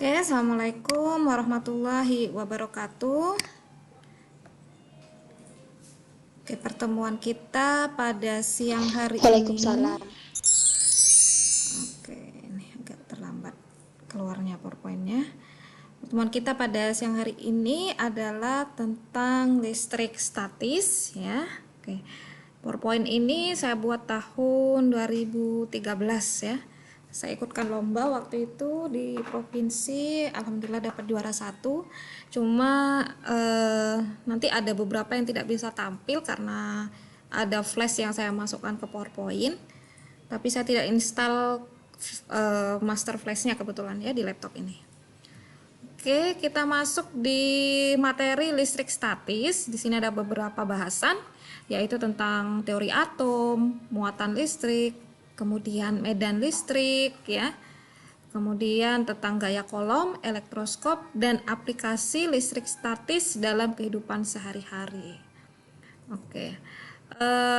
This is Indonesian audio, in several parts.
Oke, assalamualaikum warahmatullahi wabarakatuh. Oke, pertemuan kita pada siang hari ini. Waalaikumsalam. Oke, ini agak terlambat keluarnya PowerPoint-nya. Pertemuan kita pada siang hari ini adalah tentang listrik statis ya. Oke. PowerPoint ini saya buat tahun 2013 ya. Saya ikutkan lomba waktu itu di provinsi, alhamdulillah dapat juara 1. Cuma nanti ada beberapa yang tidak bisa tampil karena ada flash yang saya masukkan ke PowerPoint. Tapi saya tidak install master flashnya kebetulan ya di laptop ini. Oke, kita masuk di materi listrik statis. Di sini ada beberapa bahasan, yaitu tentang teori atom, muatan listrik, kemudian medan listrik, ya, kemudian tentang gaya kolom, elektroskop, dan aplikasi listrik statis dalam kehidupan sehari-hari. Oke,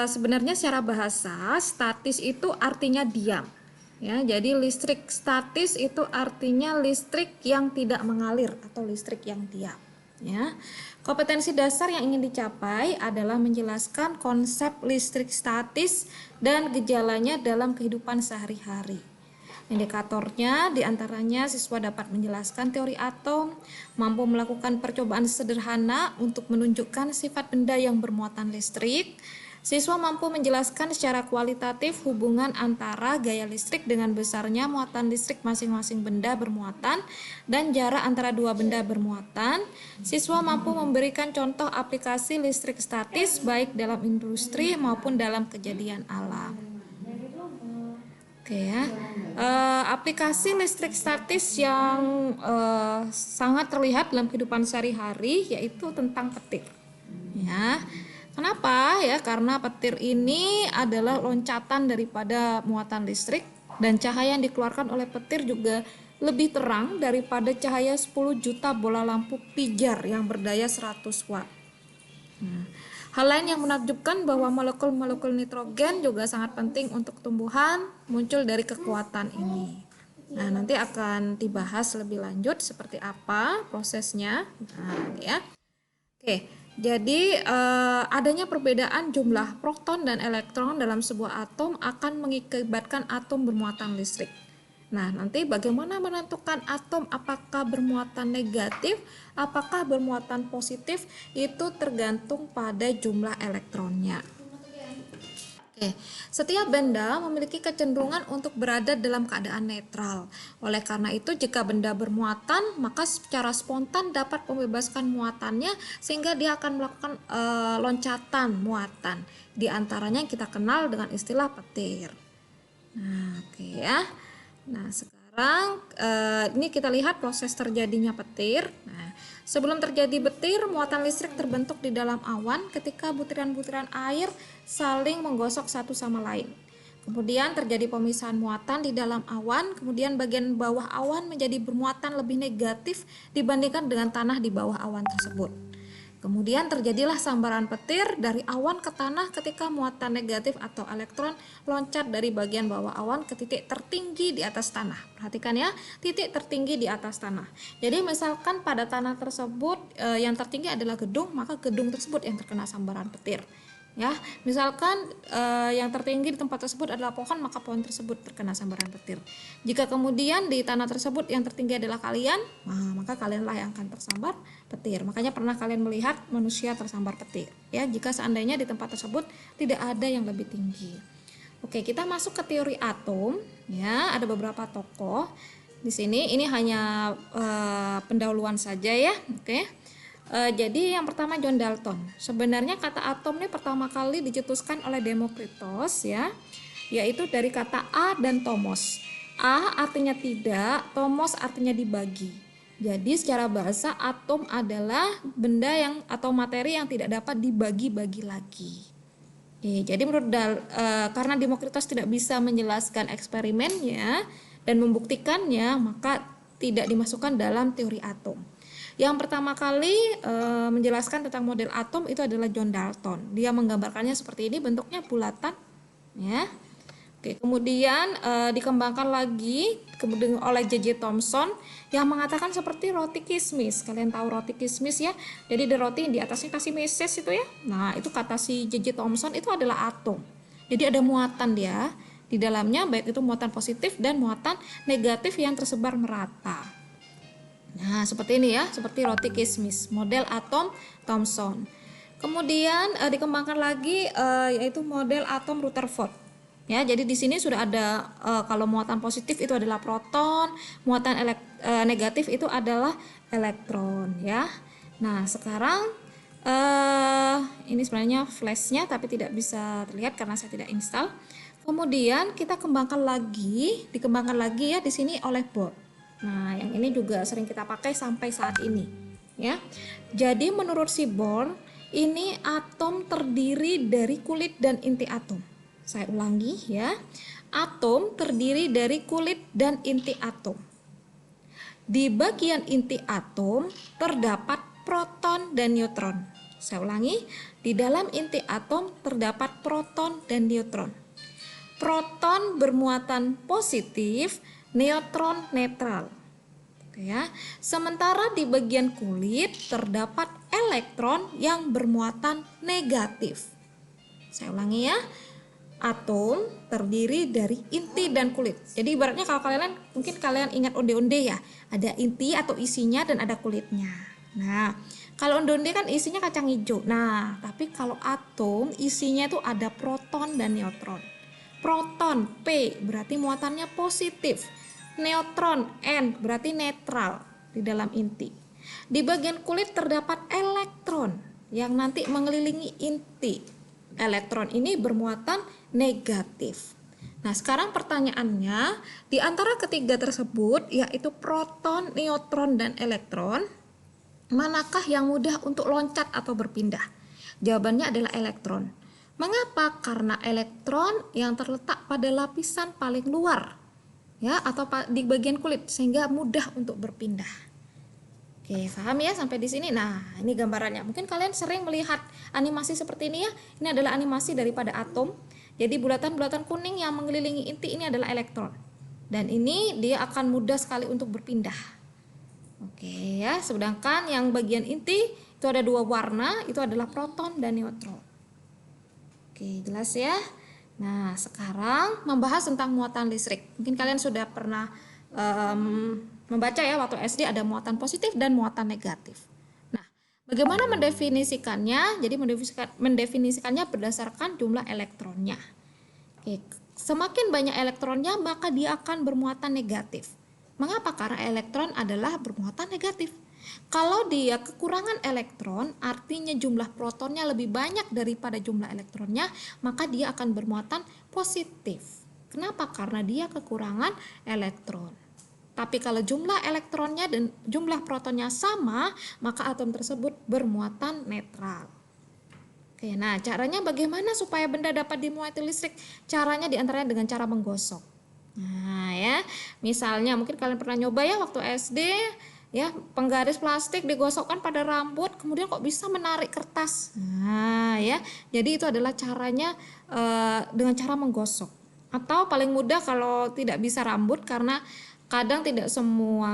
sebenarnya secara bahasa statis itu artinya diam. Ya, jadi listrik statis itu artinya listrik yang tidak mengalir atau listrik yang diam. Ya, kompetensi dasar yang ingin dicapai adalah menjelaskan konsep listrik statis dan gejalanya dalam kehidupan sehari-hari. Indikatornya diantaranya siswa dapat menjelaskan teori atom, mampu melakukan percobaan sederhana untuk menunjukkan sifat benda yang bermuatan listrik. Siswa mampu menjelaskan secara kualitatif hubungan antara gaya listrik dengan besarnya muatan listrik masing-masing benda bermuatan dan jarak antara dua benda bermuatan. Siswa mampu memberikan contoh aplikasi listrik statis baik dalam industri maupun dalam kejadian alam. Oke ya, aplikasi listrik statis yang sangat terlihat dalam kehidupan sehari-hari yaitu tentang petir. Ya, kenapa ya? Karena petir ini adalah loncatan daripada muatan listrik dan cahaya yang dikeluarkan oleh petir juga lebih terang daripada cahaya 10 juta bola lampu pijar yang berdaya 100 watt. Hal lain yang menakjubkan bahwa molekul-molekul nitrogen juga sangat penting untuk tumbuhan muncul dari kekuatan ini. Nah, nanti akan dibahas lebih lanjut seperti apa prosesnya. Nah, ya. Oke, jadi adanya perbedaan jumlah proton dan elektron dalam sebuah atom akan mengakibatkan atom bermuatan listrik. Nah, nanti bagaimana menentukan atom apakah bermuatan negatif, apakah bermuatan positif, itu tergantung pada jumlah elektronnya. Oke, setiap benda memiliki kecenderungan untuk berada dalam keadaan netral. Oleh karena itu, jika benda bermuatan, maka secara spontan dapat membebaskan muatannya sehingga dia akan melakukan loncatan muatan. Di antaranya yang kita kenal dengan istilah petir. Nah, oke ya. Nah, sekarang ini kita lihat proses terjadinya petir. Nah, sebelum terjadi petir, muatan listrik terbentuk di dalam awan ketika butiran-butiran air saling menggosok satu sama lain. Kemudian terjadi pemisahan muatan di dalam awan, kemudian bagian bawah awan menjadi bermuatan lebih negatif dibandingkan dengan tanah di bawah awan tersebut. Kemudian terjadilah sambaran petir dari awan ke tanah ketika muatan negatif atau elektron loncat dari bagian bawah awan ke titik tertinggi di atas tanah. Perhatikan ya, titik tertinggi di atas tanah. Jadi misalkan pada tanah tersebut yang tertinggi adalah gedung, maka gedung tersebut yang terkena sambaran petir. Ya, misalkan yang tertinggi di tempat tersebut adalah pohon, maka pohon tersebut terkena sambaran petir. Jika kemudian di tanah tersebut yang tertinggi adalah kalian, maka kalianlah yang akan tersambar petir. Makanya pernah kalian melihat manusia tersambar petir. Ya, jika seandainya di tempat tersebut tidak ada yang lebih tinggi. Oke, kita masuk ke teori atom. Ya, ada beberapa tokoh di sini. Ini hanya pendahuluan saja ya. Oke. Jadi yang pertama John Dalton. Sebenarnya kata atom ini pertama kali dicetuskan oleh Demokritos ya, yaitu dari kata a dan tomos. A artinya tidak, tomos artinya dibagi. Jadi secara bahasa atom adalah benda yang atau materi yang tidak dapat dibagi-bagi lagi. Jadi menurut karena Demokritos tidak bisa menjelaskan eksperimennya dan membuktikannya, maka tidak dimasukkan dalam teori atom. Yang pertama kali menjelaskan tentang model atom itu adalah John Dalton. Dia menggambarkannya seperti ini, bentuknya bulatan, ya. Oke, kemudian dikembangkan lagi kemudian oleh J.J. Thomson yang mengatakan seperti roti kismis. Kalian tahu roti kismis ya? Jadi di roti di atasnya kasih meses itu ya. Nah, itu kata si J.J. Thomson itu adalah atom. Jadi ada muatan dia di dalamnya, baik itu muatan positif dan muatan negatif yang tersebar merata. Nah, seperti ini ya, seperti roti kismis, model atom Thomson. Kemudian dikembangkan lagi yaitu model atom Rutherford. Ya, jadi di sini sudah ada kalau muatan positif itu adalah proton, muatan negatif itu adalah elektron ya. Nah, sekarang ini sebenarnya flashnya tapi tidak bisa terlihat karena saya tidak install. Kemudian kita dikembangkan lagi ya di sini oleh Bohr. Nah, yang ini juga sering kita pakai sampai saat ini ya. Jadi menurut si Bohr, ini atom terdiri dari kulit dan inti atom. Saya ulangi ya, atom terdiri dari kulit dan inti atom. Di bagian inti atom terdapat proton dan neutron. Saya ulangi, di dalam inti atom terdapat proton dan neutron. Proton bermuatan positif, neutron netral. Oke ya. Sementara di bagian kulit terdapat elektron yang bermuatan negatif. Saya ulangi ya. Atom terdiri dari inti dan kulit. Jadi ibaratnya kalau mungkin kalian ingat onde-onde ya, ada inti atau isinya dan ada kulitnya. Nah, kalau onde-onde kan isinya kacang hijau. Nah, tapi kalau atom isinya itu ada proton dan neutron. Proton P berarti muatannya positif. Neutron N berarti netral di dalam inti. Di bagian kulit terdapat elektron yang nanti mengelilingi inti. Elektron ini bermuatan negatif. Nah, sekarang pertanyaannya, di antara ketiga tersebut, yaitu proton, neutron, dan elektron, manakah yang mudah untuk loncat atau berpindah? Jawabannya adalah elektron. Mengapa? Karena elektron yang terletak pada lapisan paling luar, ya, atau di bagian kulit, sehingga mudah untuk berpindah. Oke, paham ya sampai di sini? Nah, ini gambarannya. Mungkin kalian sering melihat animasi seperti ini ya. Ini adalah animasi daripada atom. Jadi bulatan-bulatan kuning yang mengelilingi inti ini adalah elektron. Dan ini dia akan mudah sekali untuk berpindah. Oke ya, sedangkan yang bagian inti itu ada dua warna, itu adalah proton dan neutron. Oke, jelas ya? Nah, sekarang membahas tentang muatan listrik. Mungkin kalian sudah pernah membaca ya waktu SD ada muatan positif dan muatan negatif. Nah, bagaimana mendefinisikannya? Jadi mendefinisikannya berdasarkan jumlah elektronnya. Oke, semakin banyak elektronnya maka dia akan bermuatan negatif. Mengapa? Karena elektron adalah bermuatan negatif. Kalau dia kekurangan elektron, artinya jumlah protonnya lebih banyak daripada jumlah elektronnya, maka dia akan bermuatan positif. Kenapa? Karena dia kekurangan elektron. Tapi kalau jumlah elektronnya dan jumlah protonnya sama, maka atom tersebut bermuatan netral. Oke, nah caranya bagaimana supaya benda dapat dimuati listrik? Caranya diantaranya dengan cara menggosok. Nah ya, misalnya mungkin kalian pernah nyoba ya waktu SD, ya penggaris plastik digosokkan pada rambut, kemudian kok bisa menarik kertas. Nah ya, jadi itu adalah caranya dengan cara menggosok. Atau paling mudah kalau tidak bisa rambut, karena kadang tidak semua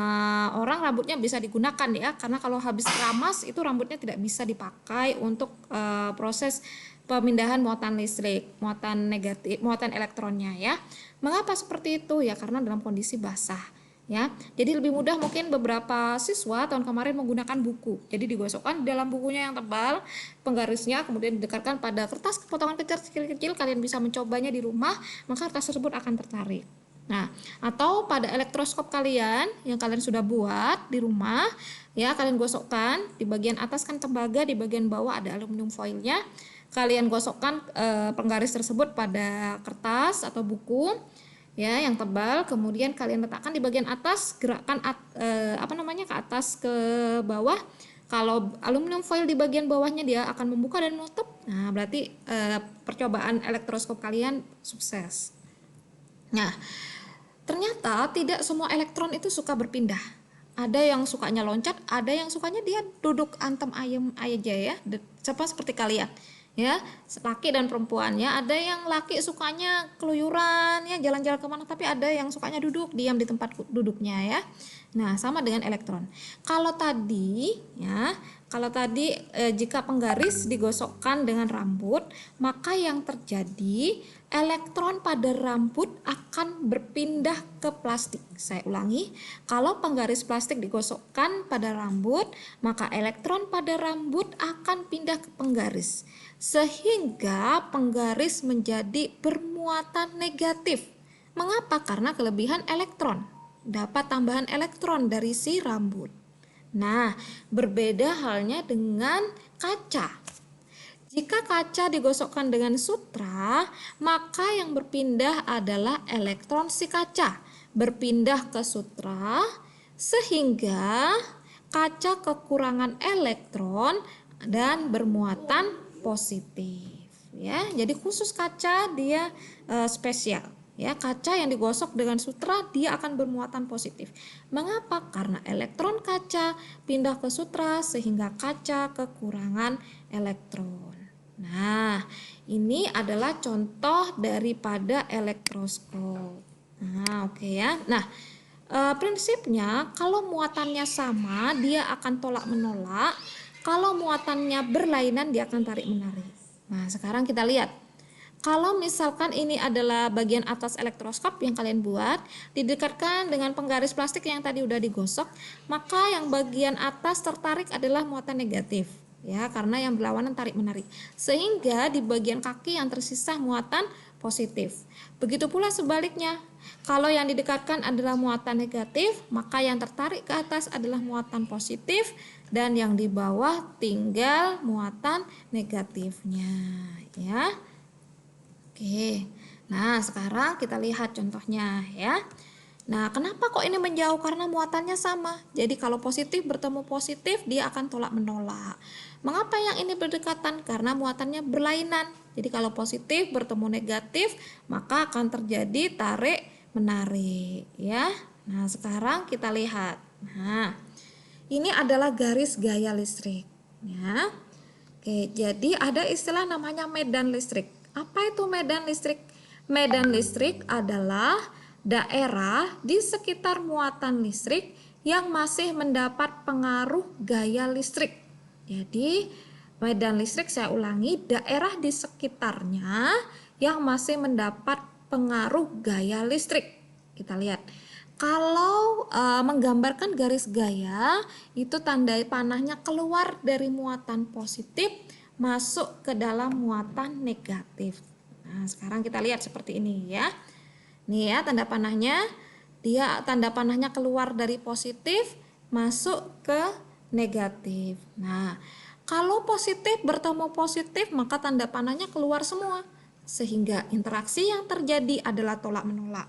orang rambutnya bisa digunakan ya, karena kalau habis keramas itu rambutnya tidak bisa dipakai untuk proses pemindahan muatan listrik, muatan negatif, muatan elektronnya ya. Mengapa seperti itu? Ya karena dalam kondisi basah ya. Jadi lebih mudah mungkin beberapa siswa tahun kemarin menggunakan buku. Jadi digosokkan dalam bukunya yang tebal, penggarisnya kemudian didekatkan pada kertas potongan kecil-kecil, kalian bisa mencobanya di rumah, maka kertas tersebut akan tertarik. Nah, atau pada elektroskop kalian yang kalian sudah buat di rumah, ya kalian gosokkan di bagian atas kan tembaga, di bagian bawah ada aluminium foilnya. Kalian gosokkan penggaris tersebut pada kertas atau buku ya yang tebal, kemudian kalian letakkan di bagian atas, gerakkan ke atas ke bawah. Kalau aluminium foil di bagian bawahnya dia akan membuka dan menutup. Nah, berarti percobaan elektroskop kalian sukses. Nah, ternyata tidak semua elektron itu suka berpindah. Ada yang sukanya loncat, ada yang sukanya dia duduk antem ayem aja ya, seperti kalian. ya, laki dan perempuan ya. Ada yang laki sukanya keluyuran ya, jalan-jalan kemana, tapi ada yang sukanya duduk diam di tempat duduknya ya. Nah, sama dengan elektron. Kalau tadi ya, jika penggaris digosokkan dengan rambut, maka yang terjadi elektron pada rambut akan berpindah ke plastik. Saya ulangi, kalau penggaris plastik digosokkan pada rambut, maka elektron pada rambut akan pindah ke penggaris, sehingga penggaris menjadi bermuatan negatif. Mengapa? Karena kelebihan elektron, dapat tambahan elektron dari si rambut. Nah, berbeda halnya dengan kaca. Jika kaca digosokkan dengan sutra, maka yang berpindah adalah elektron si kaca, berpindah ke sutra, sehingga kaca kekurangan elektron dan bermuatan positif. Ya, jadi khusus kaca dia spesial. Ya, kaca yang digosok dengan sutra dia akan bermuatan positif. Mengapa? Karena elektron kaca pindah ke sutra sehingga kaca kekurangan elektron. Nah, ini adalah contoh daripada elektroskop. Nah, oke ya. Nah, prinsipnya kalau muatannya sama dia akan tolak menolak. Kalau muatannya berlainan dia akan tarik menarik. Nah, sekarang kita lihat. Kalau misalkan ini adalah bagian atas elektroskop yang kalian buat, didekatkan dengan penggaris plastik yang tadi udah digosok, maka yang bagian atas tertarik adalah muatan negatif, ya, karena yang berlawanan tarik menarik. Sehingga di bagian kaki yang tersisa muatan positif. Begitu pula sebaliknya, kalau yang didekatkan adalah muatan negatif, maka yang tertarik ke atas adalah muatan positif dan yang di bawah tinggal muatan negatifnya, ya. Oke, nah sekarang kita lihat contohnya ya. Nah, kenapa kok ini menjauh? Karena muatannya sama. Jadi kalau positif bertemu positif, dia akan tolak menolak. Mengapa yang ini berdekatan? Karena muatannya berlainan. Jadi kalau positif bertemu negatif, maka akan terjadi tarik menarik ya. Nah, sekarang kita lihat. Nah, ini adalah garis gaya listrik ya. Oke, jadi ada istilah namanya medan listrik. Apa itu medan listrik? Medan listrik adalah daerah di sekitar muatan listrik yang masih mendapat pengaruh gaya listrik. Jadi, medan listrik, saya ulangi, daerah di sekitarnya yang masih mendapat pengaruh gaya listrik. Kita lihat. Kalau menggambarkan garis gaya, itu tanda panahnya keluar dari muatan positif masuk ke dalam muatan negatif. Nah, sekarang kita lihat seperti ini ya. Nih ya, tanda panahnya, dia tanda panahnya keluar dari positif masuk ke negatif. Nah, kalau positif bertemu positif, maka tanda panahnya keluar semua, sehingga interaksi yang terjadi adalah tolak menolak.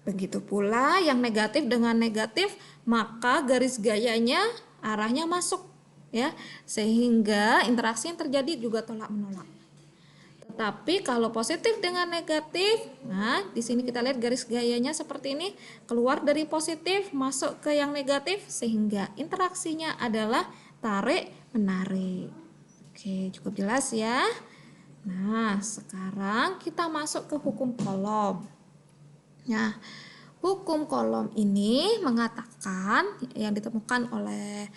Begitu pula yang negatif dengan negatif, maka garis gayanya arahnya masuk ya, sehingga interaksi yang terjadi juga tolak menolak. Tetapi kalau positif dengan negatif, nah di sini kita lihat garis gayanya seperti ini, keluar dari positif masuk ke yang negatif, sehingga interaksinya adalah tarik menarik. Oke, cukup jelas ya. Nah, sekarang kita masuk ke hukum Coulomb. Nah, hukum Coulomb ini mengatakan, yang ditemukan oleh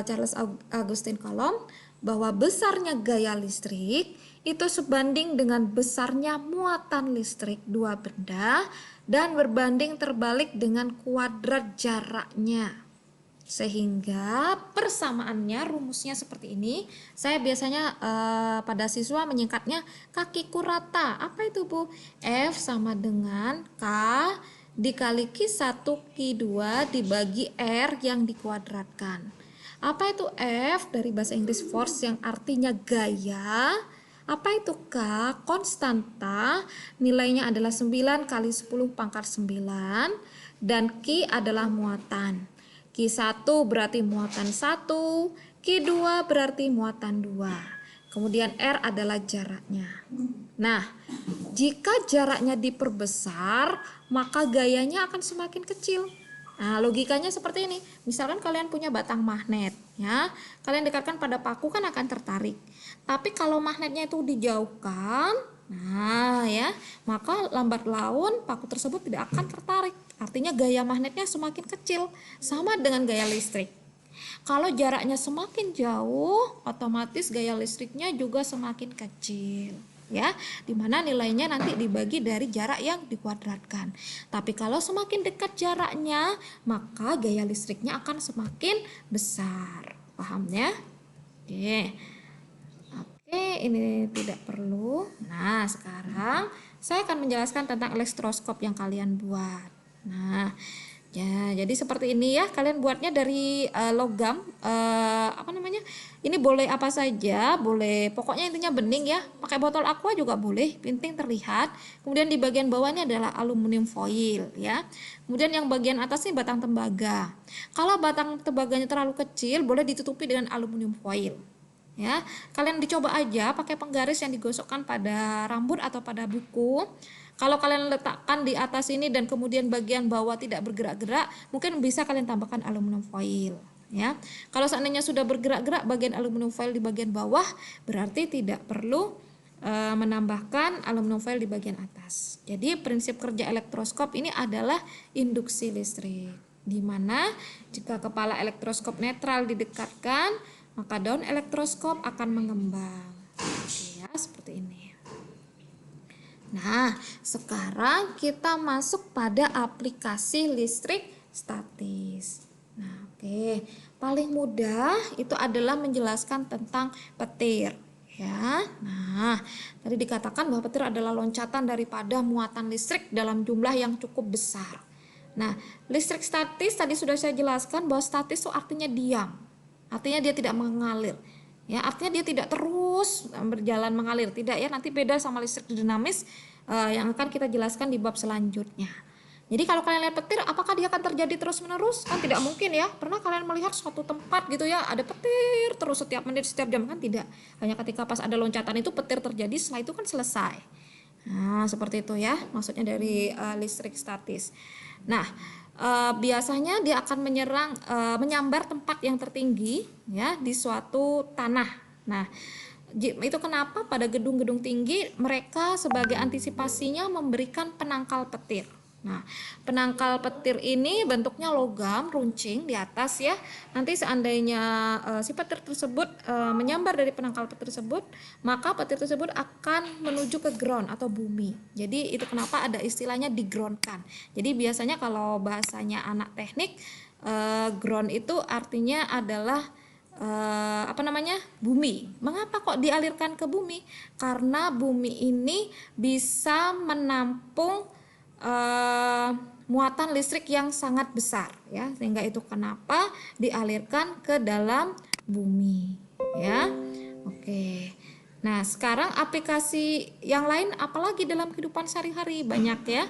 Charles Augustin Coulomb, bahwa besarnya gaya listrik itu sebanding dengan besarnya muatan listrik dua benda dan berbanding terbalik dengan kuadrat jaraknya. Sehingga persamaannya rumusnya seperti ini. Saya biasanya pada siswa menyingkatnya kakiku rata. Apa itu, Bu? F sama dengan K dikali Q1 Q2 dibagi R yang dikuadratkan. Apa itu F? Dari bahasa Inggris force yang artinya gaya. Apa itu K? Konstanta, nilainya adalah 9 kali 10 pangkat 9, dan Q adalah muatan. Q1 berarti muatan 1, Q2 berarti muatan 2. Kemudian R adalah jaraknya. Nah, jika jaraknya diperbesar, maka gayanya akan semakin kecil. Nah, logikanya seperti ini. Misalkan kalian punya batang magnet, ya. Kalian dekatkan pada paku kan akan tertarik. Tapi kalau magnetnya itu dijauhkan, nah ya, maka lambat laun paku tersebut tidak akan tertarik. Artinya gaya magnetnya semakin kecil, sama dengan gaya listrik. Kalau jaraknya semakin jauh, otomatis gaya listriknya juga semakin kecil, ya, dimana nilainya nanti dibagi dari jarak yang dikuadratkan. Tapi kalau semakin dekat jaraknya, maka gaya listriknya akan semakin besar. Paham ya? Oke. Oke, ini tidak perlu. Nah, sekarang saya akan menjelaskan tentang elektroskop yang kalian buat. Nah, ya, jadi seperti ini ya. Kalian buatnya dari logam, apa namanya? Ini boleh apa saja, boleh. Pokoknya intinya bening ya. Pakai botol aqua juga boleh, penting terlihat. Kemudian di bagian bawahnya adalah aluminium foil ya. Kemudian yang bagian atas ini batang tembaga. Kalau batang tembaganya terlalu kecil, boleh ditutupi dengan aluminium foil. Ya, kalian dicoba aja pakai penggaris yang digosokkan pada rambut atau pada buku. Kalau kalian letakkan di atas ini dan kemudian bagian bawah tidak bergerak-gerak, mungkin bisa kalian tambahkan aluminium foil. Ya, kalau seandainya sudah bergerak-gerak bagian aluminium foil di bagian bawah, berarti tidak perlu menambahkan aluminium foil di bagian atas. Jadi prinsip kerja elektroskop ini adalah induksi listrik, di mana jika kepala elektroskop netral didekatkan, maka daun elektroskop akan mengembang. Oke ya, seperti ini. Nah, sekarang kita masuk pada aplikasi listrik statis. Nah, oke. Paling mudah itu adalah menjelaskan tentang petir. Ya, nah, tadi dikatakan bahwa petir adalah loncatan daripada muatan listrik dalam jumlah yang cukup besar. Nah, listrik statis tadi sudah saya jelaskan bahwa statis itu artinya diam. Artinya dia tidak mengalir. Ya, artinya dia tidak terus berjalan mengalir, tidak ya. Nanti beda sama listrik dinamis yang akan kita jelaskan di bab selanjutnya. Jadi kalau kalian lihat petir, apakah dia akan terjadi terus-menerus? Kan tidak mungkin ya. Pernah kalian melihat suatu tempat gitu ya, ada petir terus setiap menit, setiap jam? Kan tidak. Hanya ketika pas ada loncatan itu petir terjadi, setelah itu kan selesai. Nah, seperti itu ya, maksudnya dari listrik statis. Nah, biasanya dia akan menyambar tempat yang tertinggi ya di suatu tanah. Nah, itu kenapa pada gedung-gedung tinggi mereka sebagai antisipasinya memberikan penangkal petir. Nah, penangkal petir ini bentuknya logam runcing di atas ya. Nanti seandainya si petir tersebut menyambar dari penangkal petir tersebut, maka petir tersebut akan menuju ke ground atau bumi. Jadi itu kenapa ada istilahnya digroundkan. Jadi biasanya kalau bahasanya anak teknik, ground itu artinya adalah bumi. Mengapa kok dialirkan ke bumi? Karena bumi ini bisa menampung muatan listrik yang sangat besar ya, sehingga itu kenapa dialirkan ke dalam bumi ya. Oke. Nah, sekarang aplikasi yang lain apalagi dalam kehidupan sehari-hari banyak ya.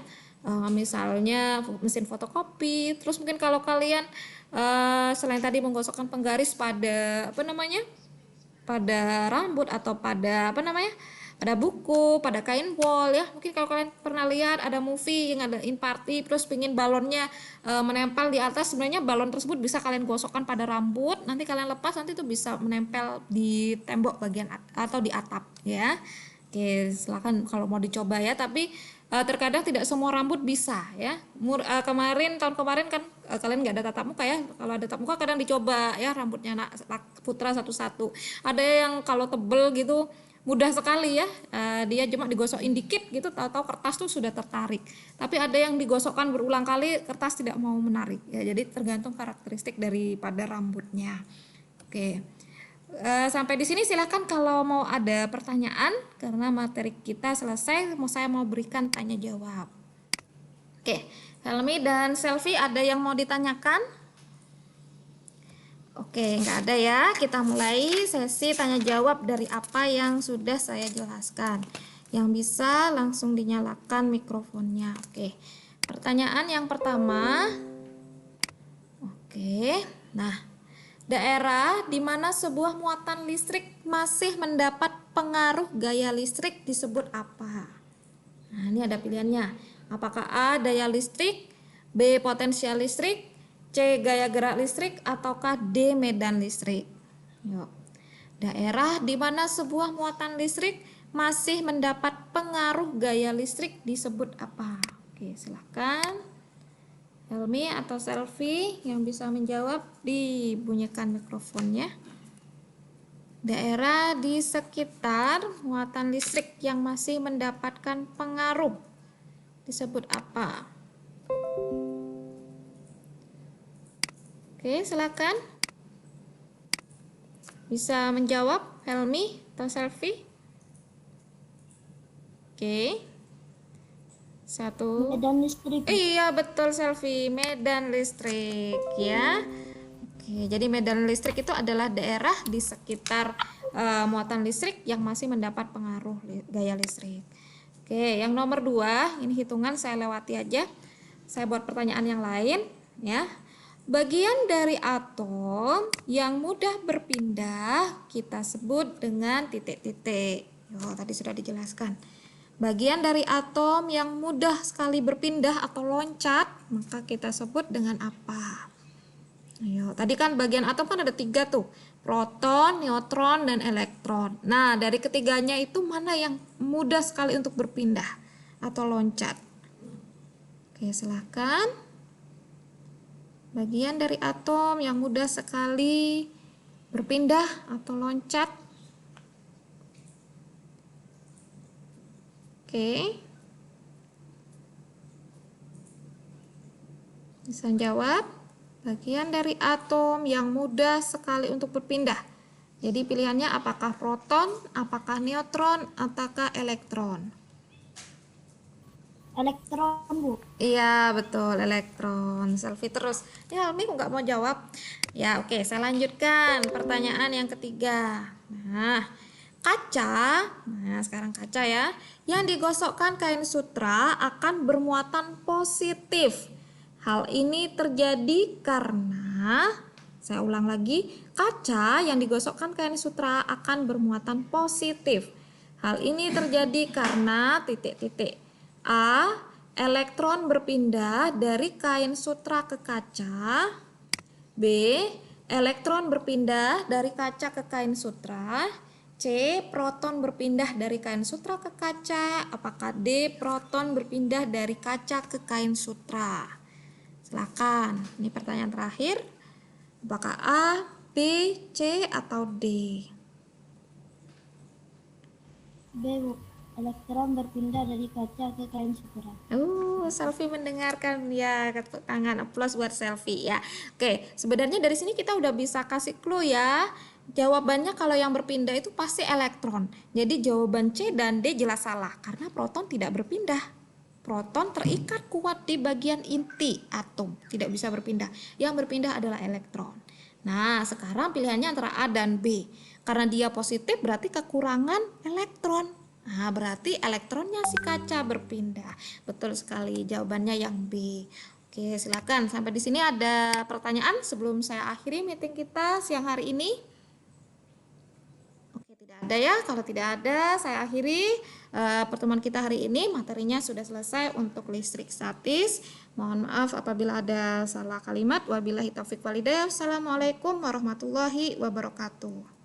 Misalnya mesin fotokopi, terus mungkin kalau kalian selain tadi menggosokkan penggaris pada pada rambut atau pada pada buku, pada kain wol ya. Mungkin kalau kalian pernah lihat ada movie yang ada in party terus pingin balonnya menempel di atas, sebenarnya balon tersebut bisa kalian gosokkan pada rambut, nanti kalian lepas nanti itu bisa menempel di tembok bagian atau di atap ya. Oke, silakan kalau mau dicoba ya, tapi terkadang tidak semua rambut bisa ya. Tahun kemarin kan kalian nggak ada tatap muka ya. Kalau ada tatap muka kadang dicoba ya rambutnya anak putra satu-satu. Ada yang kalau tebel gitu mudah sekali ya, dia cuma digosokin dikit gitu, tahu-tahu kertas tuh sudah tertarik. Tapi ada yang digosokkan berulang kali, kertas tidak mau menarik ya. Jadi tergantung karakteristik daripada rambutnya. Oke, sampai di sini silakan kalau mau ada pertanyaan, karena materi kita selesai. Saya mau berikan tanya jawab. Oke, Helmi dan Selvi ada yang mau ditanyakan? Oke, nggak ada ya. Kita mulai sesi tanya jawab dari apa yang sudah saya jelaskan. Yang bisa langsung dinyalakan mikrofonnya. Oke, pertanyaan yang pertama. Oke, nah, daerah di mana sebuah muatan listrik masih mendapat pengaruh gaya listrik disebut apa? Nah, ini ada pilihannya. Apakah A, daya listrik, B, potensial listrik, C, C. Gaya gerak listrik ataukah D. Medan listrik? Yuk. Daerah di mana sebuah muatan listrik masih mendapat pengaruh gaya listrik disebut apa? Oke, silakan. Helmi atau Selfie yang bisa menjawab, dibunyikan mikrofonnya. Daerah di sekitar muatan listrik yang masih mendapatkan pengaruh disebut apa? Oke, silakan. Bisa menjawab Helmi atau Selfie? Oke. Satu. Medan listrik. Iya, betul Selfie, medan listrik ya. Oke, jadi medan listrik itu adalah daerah di sekitar muatan listrik yang masih mendapat pengaruh gaya listrik. Oke, yang nomor 2, ini hitungan saya lewati aja. Saya buat pertanyaan yang lain ya. Bagian dari atom yang mudah berpindah kita sebut dengan titik-titik. Yo, tadi sudah dijelaskan. Bagian dari atom yang mudah sekali berpindah atau loncat, maka kita sebut dengan apa? Ayo, tadi kan bagian atom kan ada 3 tuh, proton, neutron, dan elektron. Nah, dari ketiganya itu mana yang mudah sekali untuk berpindah atau loncat? Oke, silakan. Bagian dari atom yang mudah sekali berpindah atau loncat. Oke. Bisa jawab. Bagian dari atom yang mudah sekali untuk berpindah. Jadi pilihannya apakah proton, apakah neutron, ataukah elektron? Elektron, Bu. Iya, betul, elektron. Selfie terus. Ya, Almi nggak mau jawab. Ya, oke, saya lanjutkan pertanyaan yang ketiga. Nah, kaca. Nah, sekarang kaca ya. Yang digosokkan kain sutra akan bermuatan positif. Hal ini terjadi karena, saya ulang lagi, kaca yang digosokkan kain sutra akan bermuatan positif. Hal ini terjadi karena titik-titik. A. Elektron berpindah dari kain sutra ke kaca. B. Elektron berpindah dari kaca ke kain sutra. C. Proton berpindah dari kain sutra ke kaca. Apakah D. Proton berpindah dari kaca ke kain sutra? Silakan. Ini pertanyaan terakhir. Apakah A, B, C, atau D? B, Bu. Elektron berpindah dari kaca ke kain sutra. Selfie mendengarkan ya, tepuk tangan, aplaus buat Selfie ya. Oke, sebenarnya dari sini kita udah bisa kasih clue ya. Jawabannya kalau yang berpindah itu pasti elektron. Jadi jawaban C dan D jelas salah karena proton tidak berpindah. Proton terikat kuat di bagian inti atom, tidak bisa berpindah. Yang berpindah adalah elektron. Nah, sekarang pilihannya antara A dan B. Karena dia positif berarti kekurangan elektron. Nah, berarti elektronnya si kaca berpindah. Betul sekali, jawabannya yang B. Oke, silakan. Sampai di sini ada pertanyaan sebelum saya akhiri meeting kita siang hari ini. Oke, tidak ada ya. Kalau tidak ada, saya akhiri pertemuan kita hari ini. Materinya sudah selesai untuk listrik statis. Mohon maaf apabila ada salah kalimat. Wabillahi taufiq walhidayah. Assalamualaikum warahmatullahi wabarakatuh.